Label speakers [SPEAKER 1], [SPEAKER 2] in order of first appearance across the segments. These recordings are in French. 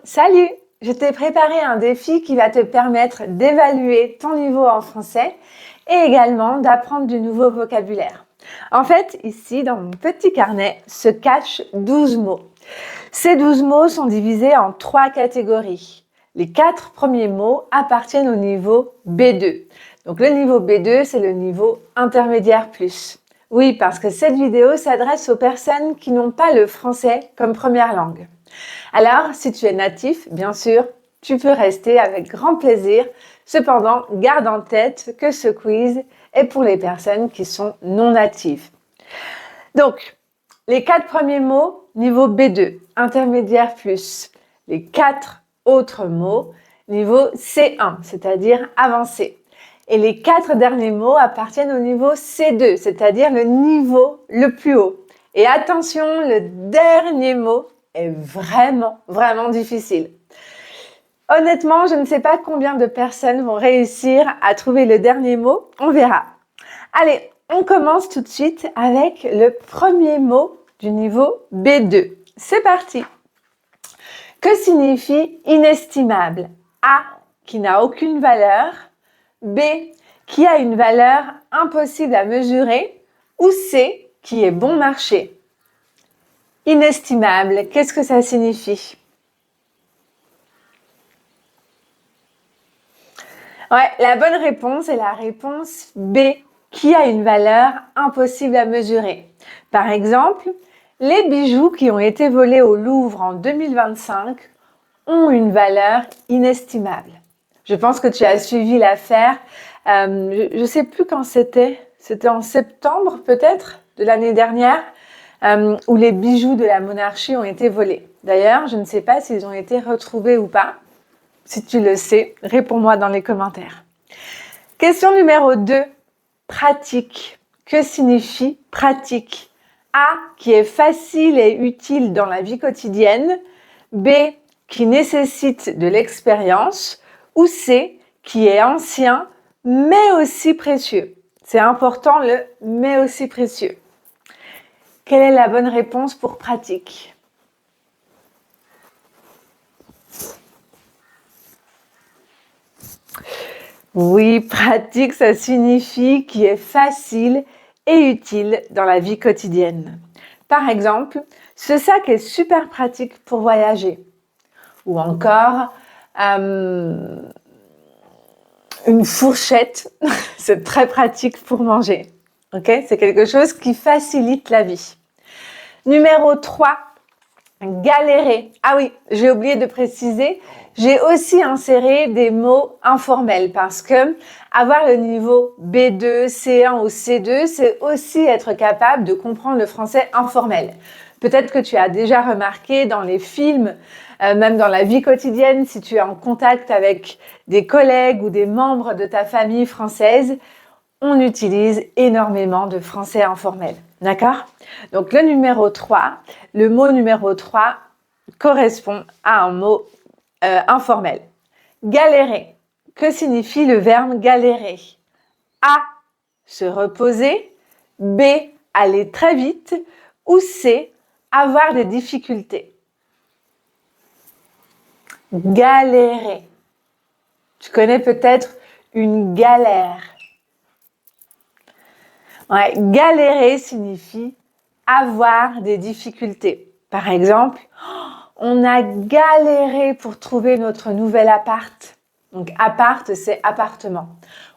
[SPEAKER 1] Salut! Je t'ai préparé un défi qui va te permettre d'évaluer ton niveau en français et également d'apprendre du nouveau vocabulaire. En fait, ici, dans mon petit carnet, se cachent 12 mots. Ces 12 mots sont divisés en 3 catégories. Les 4 premiers mots appartiennent au niveau B2. Donc le niveau B2, c'est le niveau intermédiaire plus. Oui, parce que cette vidéo s'adresse aux personnes qui n'ont pas le français comme première langue. Alors, si tu es natif, bien sûr, tu peux rester avec grand plaisir. Cependant, garde en tête que ce quiz est pour les personnes qui sont non natives. Donc, les 4 premiers mots, niveau B2, intermédiaire plus. Les 4 autres mots, niveau C1, c'est-à-dire avancé. Et les 4 derniers mots appartiennent au niveau C2, c'est-à-dire le niveau le plus haut. Et attention, le dernier mot est vraiment difficile. Honnêtement, je ne sais pas combien de personnes vont réussir à trouver le dernier mot. On verra. Allez, on commence tout de suite avec le premier mot du niveau B2. C'est parti. Que signifie inestimable? A, qui n'a aucune valeur. B, qui a une valeur impossible à mesurer. Ou C, qui est bon marché. Inestimable, qu'est-ce que ça signifie? Ouais, la bonne réponse est la réponse B, qui a une valeur impossible à mesurer. Par exemple, les bijoux qui ont été volés au Louvre en 2025 ont une valeur inestimable. Je pense que tu as suivi l'affaire. Je ne sais plus quand c'était. C'était en septembre peut-être de l'année dernière. Où les bijoux de la monarchie ont été volés. D'ailleurs, je ne sais pas s'ils ont été retrouvés ou pas. Si tu le sais, réponds-moi dans les commentaires. Question numéro 2. Pratique. Que signifie pratique? A, qui est facile et utile dans la vie quotidienne. B, qui nécessite de l'expérience. Ou C, qui est ancien, mais aussi précieux. C'est important le « mais aussi précieux ». Quelle est la bonne réponse pour pratique? Oui, pratique, ça signifie qui est facile et utile dans la vie quotidienne. Par exemple, ce sac est super pratique pour voyager. Ou encore, une fourchette, c'est très pratique pour manger. Okay? C'est quelque chose qui facilite la vie. Numéro 3, galérer. Ah oui, j'ai oublié de préciser, j'ai aussi inséré des mots informels parce que avoir le niveau B2, C1 ou C2, c'est aussi être capable de comprendre le français informel. Peut-être que tu as déjà remarqué dans les films, même dans la vie quotidienne, si tu es en contact avec des collègues ou des membres de ta famille française, on utilise énormément de français informel. D'accord? Donc le mot numéro 3 correspond à un mot informel. Galérer. Que signifie le verbe galérer? A, se reposer. B, aller très vite. Ou C, avoir des difficultés. Galérer. Tu connais peut-être une galère. Ouais, galérer signifie avoir des difficultés. Par exemple, on a galéré pour trouver notre nouvel appart. Donc, appart, c'est appartement.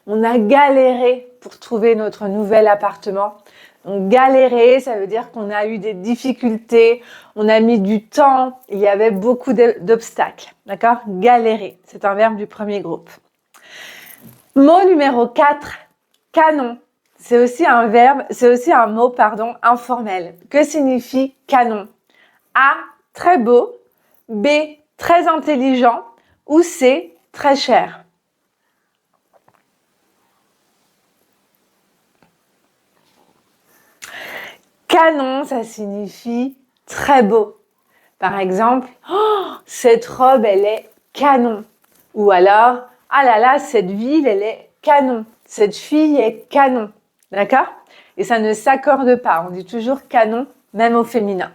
[SPEAKER 1] On a galéré pour trouver notre nouvel appartement. Donc, galérer, ça veut dire qu'on a eu des difficultés, on a mis du temps, il y avait beaucoup d'obstacles. D'accord? Galérer, c'est un verbe du premier groupe. Mot numéro 4, canon. C'est aussi un mot, informel. Que signifie canon? A, très beau. B, très intelligent. Ou C, très cher. Canon, ça signifie très beau. Par exemple, oh, cette robe, elle est canon. Ou alors, ah là là, cette ville, elle est canon. Cette fille est canon. D'accord? Et ça ne s'accorde pas. On dit toujours canon, même au féminin.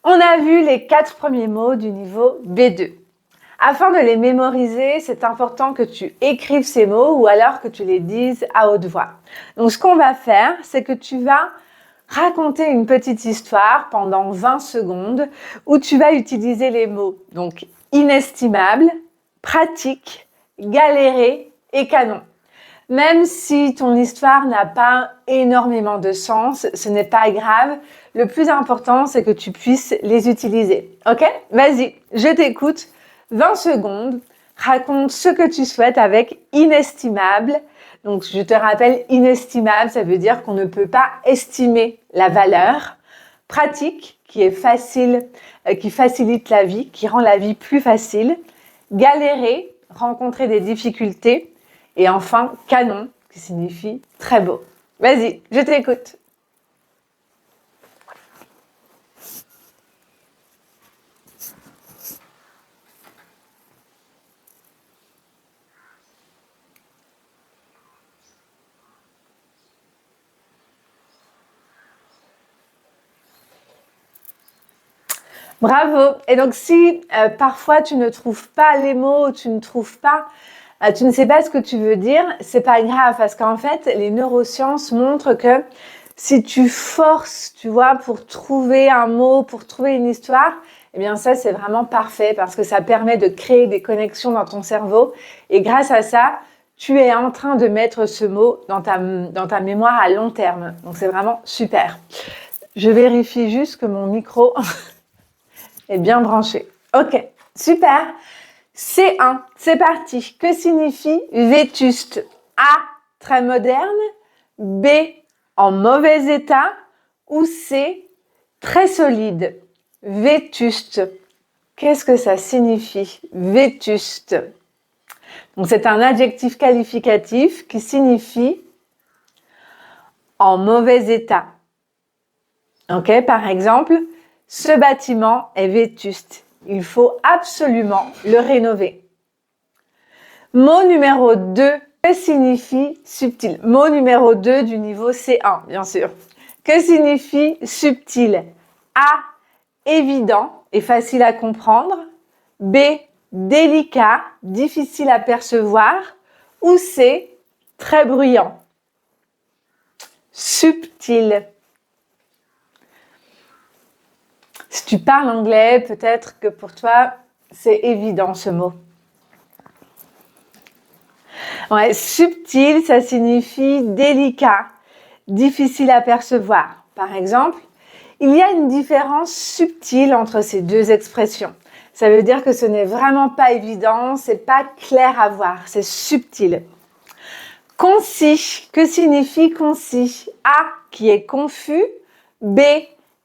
[SPEAKER 1] On a vu les 4 premiers mots du niveau B2. Afin de les mémoriser, c'est important que tu écrives ces mots ou alors que tu les dises à haute voix. Donc, ce qu'on va faire, c'est que tu vas raconter une petite histoire pendant 20 secondes où tu vas utiliser les mots donc inestimable, pratique, galérer et canon. Même si ton histoire n'a pas énormément de sens, ce n'est pas grave. Le plus important, c'est que tu puisses les utiliser. Ok? Vas-y, je t'écoute. 20 secondes. Raconte ce que tu souhaites avec inestimable. Donc, je te rappelle, inestimable, ça veut dire qu'on ne peut pas estimer la valeur. Pratique, qui est facile, qui facilite la vie, qui rend la vie plus facile. Galérer, rencontrer des difficultés. Et enfin, canon, qui signifie très beau. Vas-y, je t'écoute. Bravo. Et donc, si parfois tu ne trouves pas les mots, tu ne sais pas ce que tu veux dire, c'est pas grave parce qu'en fait, les neurosciences montrent que si tu forces, tu vois, pour trouver un mot, pour trouver une histoire, eh bien ça, c'est vraiment parfait parce que ça permet de créer des connexions dans ton cerveau. Et grâce à ça, tu es en train de mettre ce mot dans ta mémoire à long terme. Donc, c'est vraiment super. Je vérifie juste que mon micro est bien branché. Ok, super. C1, c'est parti. Que signifie vétuste? A, très moderne. B, en mauvais état. Ou C, très solide. Vétuste. Qu'est-ce que ça signifie? Vétuste. Donc, c'est un adjectif qualificatif qui signifie en mauvais état. Ok, par exemple, ce bâtiment est vétuste. Il faut absolument le rénover. Mot numéro 2, que signifie subtil? Mot numéro 2 du niveau C1, bien sûr. Que signifie subtil? A, évident et facile à comprendre. B, délicat, difficile à percevoir. Ou C, très bruyant. Subtil. Si tu parles anglais, peut-être que pour toi, c'est évident ce mot. Ouais, subtil, ça signifie délicat, difficile à percevoir. Par exemple, il y a une différence subtile entre ces deux expressions. Ça veut dire que ce n'est vraiment pas évident, c'est pas clair à voir, c'est subtil. Concis, que signifie concis? A, qui est confus. B,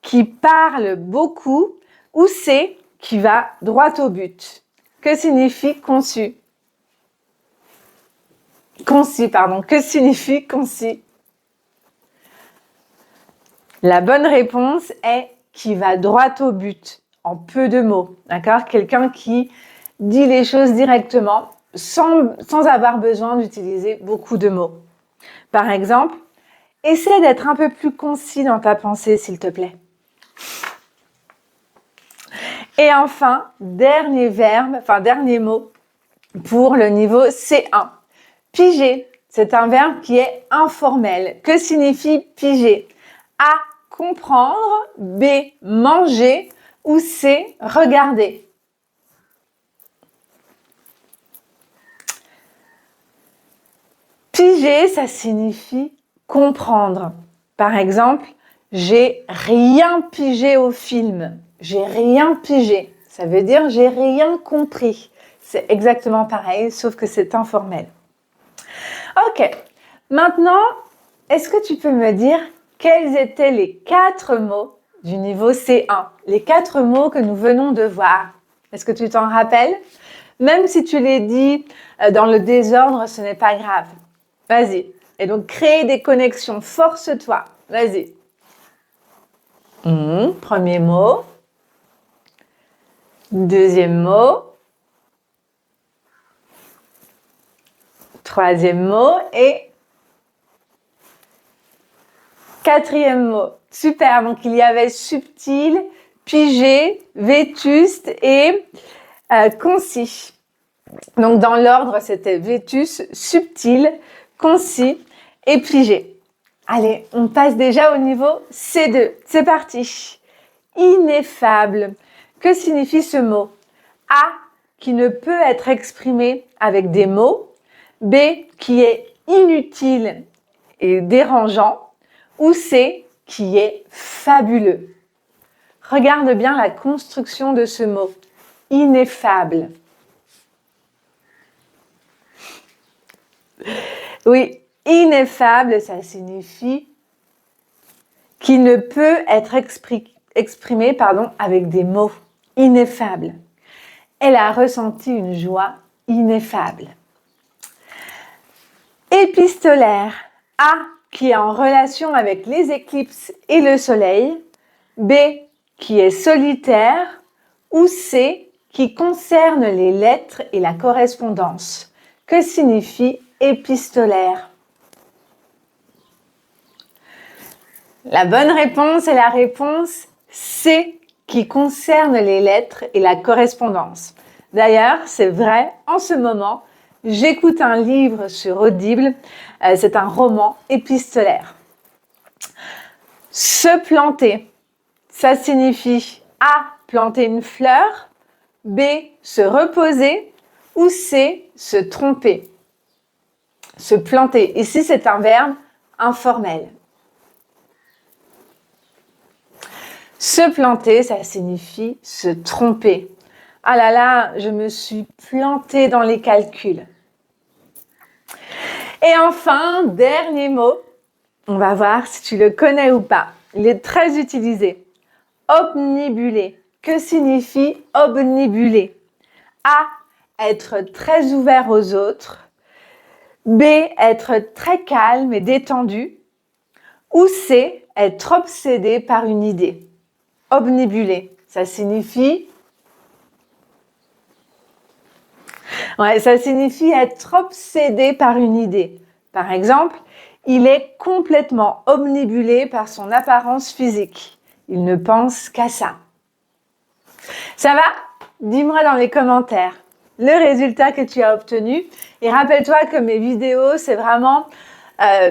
[SPEAKER 1] qui parle beaucoup. Ou C, qui va droit au but. Que signifie concis? Concis, pardon. Que signifie concis? La bonne réponse est qui va droit au but, en peu de mots. D'accord? Quelqu'un qui dit les choses directement sans avoir besoin d'utiliser beaucoup de mots. Par exemple, essaie d'être un peu plus concis dans ta pensée, s'il te plaît. Et enfin, dernier mot pour le niveau C1. Piger, c'est un verbe qui est informel. Que signifie piger? A, comprendre. B, manger. Ou C, regarder. Piger, ça signifie comprendre. Par exemple, j'ai rien pigé au film. J'ai rien pigé. Ça veut dire j'ai rien compris. C'est exactement pareil, sauf que c'est informel. Ok. Maintenant, est-ce que tu peux me dire quels étaient les 4 mots du niveau C1? Les 4 mots que nous venons de voir. Est-ce que tu t'en rappelles? Même si tu les dis dans le désordre, ce n'est pas grave. Vas-y. Et donc, créer des connexions. Force-toi. Vas-y. Premier mot. Deuxième mot. Troisième mot. Et quatrième mot. Super. Donc, il y avait subtil, pigé, vétuste et concis. Donc dans l'ordre, c'était vétus, subtil, concis et pigé. Allez, on passe déjà au niveau C2. C'est parti. Ineffable. Que signifie ce mot? A, qui ne peut être exprimé avec des mots. B, qui est inutile et dérangeant. Ou C, qui est fabuleux. Regarde bien la construction de ce mot. Ineffable. Oui, ineffable, ça signifie qui ne peut être exprimé avec des mots. Ineffable. Elle a ressenti une joie ineffable. Épistolaire. A, qui est en relation avec les éclipses et le soleil. B, qui est solitaire. Ou C, qui concerne les lettres et la correspondance. Que signifie épistolaire? La bonne réponse est la réponse C, qui concerne les lettres et la correspondance. D'ailleurs, c'est vrai, en ce moment, j'écoute un livre sur Audible, c'est un roman épistolaire. Se planter, ça signifie A, planter une fleur, B, se reposer, ou C, se tromper. Se planter, ici c'est un verbe informel. Se planter, ça signifie se tromper. Ah là là, je me suis plantée dans les calculs. Et enfin, dernier mot, on va voir si tu le connais ou pas. Il est très utilisé. Obnubilé. Que signifie obnubilé? A, être très ouvert aux autres. B, être très calme et détendu. Ou C, être obsédé par une idée. Obnubilé, ça signifie... ça signifie être obsédé par une idée. Par exemple, il est complètement obnubilé par son apparence physique. Il ne pense qu'à ça. Ça va? Dis-moi dans les commentaires le résultat que tu as obtenu. Et rappelle-toi que mes vidéos, c'est vraiment...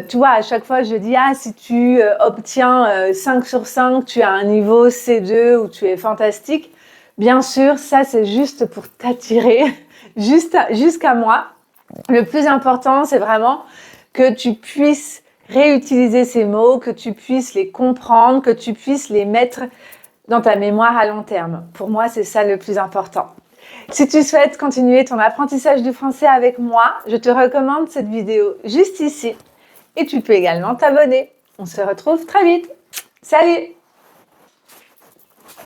[SPEAKER 1] tu vois, à chaque fois, je dis, si tu obtiens 5 sur 5, tu as un niveau C2 ou tu es fantastique. Bien sûr, ça, c'est juste pour t'attirer jusqu'à moi. Le plus important, c'est vraiment que tu puisses réutiliser ces mots, que tu puisses les comprendre, que tu puisses les mettre dans ta mémoire à long terme. Pour moi, c'est ça le plus important. Si tu souhaites continuer ton apprentissage du français avec moi, je te recommande cette vidéo juste ici. Et tu peux également t'abonner. On se retrouve très vite. Salut!